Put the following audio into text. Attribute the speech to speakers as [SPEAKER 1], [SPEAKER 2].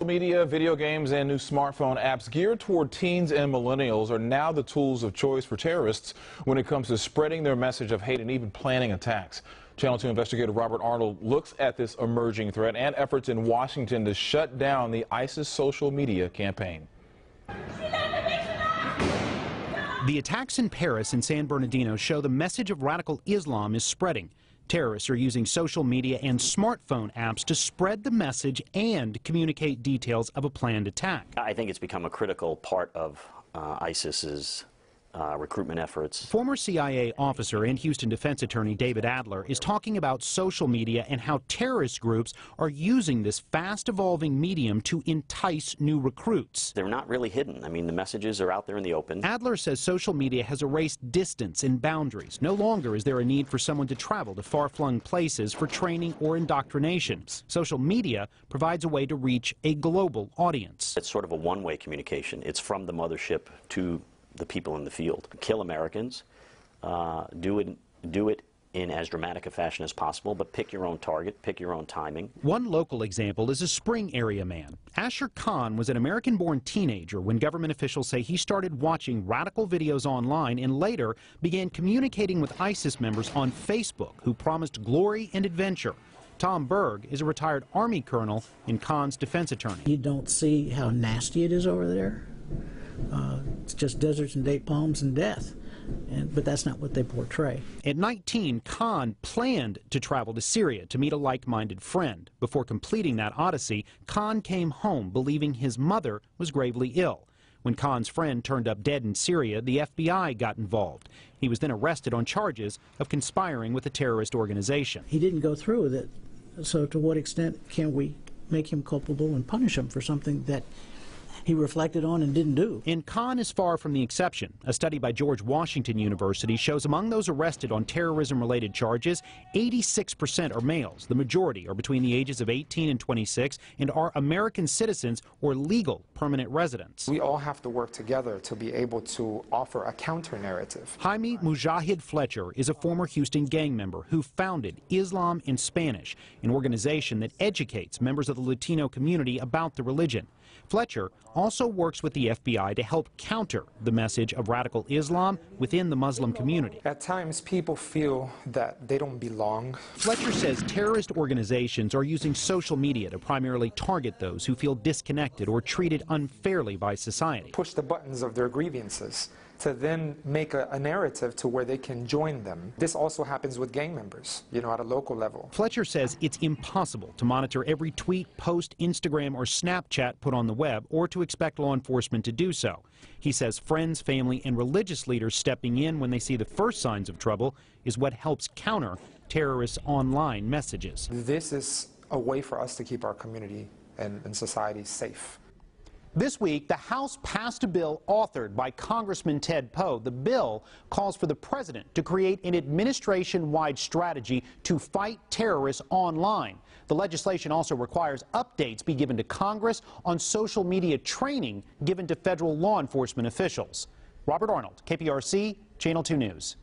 [SPEAKER 1] Social media, video games, and new smartphone apps geared toward teens and millennials are now the tools of choice for terrorists when it comes to spreading their message of hate and even planning attacks. Channel 2 investigator Robert Arnold looks at this emerging threat and efforts in Washington to shut down the ISIS social media campaign.
[SPEAKER 2] The attacks in Paris and San Bernardino show the message of radical Islam is spreading. Terrorists are using social media and smartphone apps to spread the message and communicate details of a planned attack.
[SPEAKER 3] I think it's become a critical part of ISIS's recruitment efforts.
[SPEAKER 2] Former CIA officer and Houston defense attorney David Adler is talking about social media and how terrorist groups are using this fast-evolving medium to entice new recruits.
[SPEAKER 3] They're not really hidden. I mean, the messages are out there in the open.
[SPEAKER 2] Adler says social media has erased distance and boundaries. No longer is there a need for someone to travel to far-flung places for training or indoctrination. Social media provides a way to reach a global audience.
[SPEAKER 3] It's sort of a one-way communication. It's from the mothership to the people in the field. Kill Americans, do it in as dramatic a fashion as possible, but pick your own target, pick your own timing.
[SPEAKER 2] One local example is a Spring area man. Asher Khan was an American-born teenager when government officials say he started watching radical videos online and later began communicating with ISIS members on Facebook who promised glory and adventure. Tom Berg is a retired Army colonel and Khan's defense attorney.
[SPEAKER 4] You don't see how nasty it is over there. It's just deserts and date palms and death, but that's not what they portray.
[SPEAKER 2] At 19, Khan planned to travel to Syria to meet a like-minded friend. Before completing that odyssey, Khan came home believing his mother was gravely ill. When Khan's friend turned up dead in Syria, the FBI got involved. He was then arrested on charges of conspiring with a terrorist organization.
[SPEAKER 4] He didn't go through with it, so to what extent can we make him culpable and punish him for something that he reflected on and didn't do?
[SPEAKER 2] And Khan is far from the exception. A study by George Washington University shows among those arrested on terrorism-related charges, 86% are males. The majority are between the ages of 18 and 26 and are American citizens or legal permanent residents.
[SPEAKER 5] We all have to work together to be able to offer a counter-narrative.
[SPEAKER 2] Jaime Mujahid Fletcher is a former Houston gang member who founded Islam in Spanish, an organization that educates members of the Latino community about the religion. Fletcher also works with the FBI to help counter the message of radical Islam within the Muslim community.
[SPEAKER 5] At times, people feel that they don't belong.
[SPEAKER 2] Fletcher says terrorist organizations are using social media to primarily target those who feel disconnected or treated unfairly by society.
[SPEAKER 5] Push the buttons of their grievances to then make a narrative to where they can join them. This also happens with gang members, at a local level.
[SPEAKER 2] Fletcher says it's impossible to monitor every tweet, post, Instagram, or Snapchat put on the web, or to expect law enforcement to do so. He says friends, family, and religious leaders stepping in when they see the first signs of trouble is what helps counter terrorist online messages.
[SPEAKER 5] This is a way for us to keep our community and society safe.
[SPEAKER 2] This week, the House passed a bill authored by Congressman Ted Poe. The bill calls for the president to create an administration-wide strategy to fight terrorists online. The legislation also requires updates be given to Congress on social media training given to federal law enforcement officials. Robert Arnold, KPRC, Channel 2 News.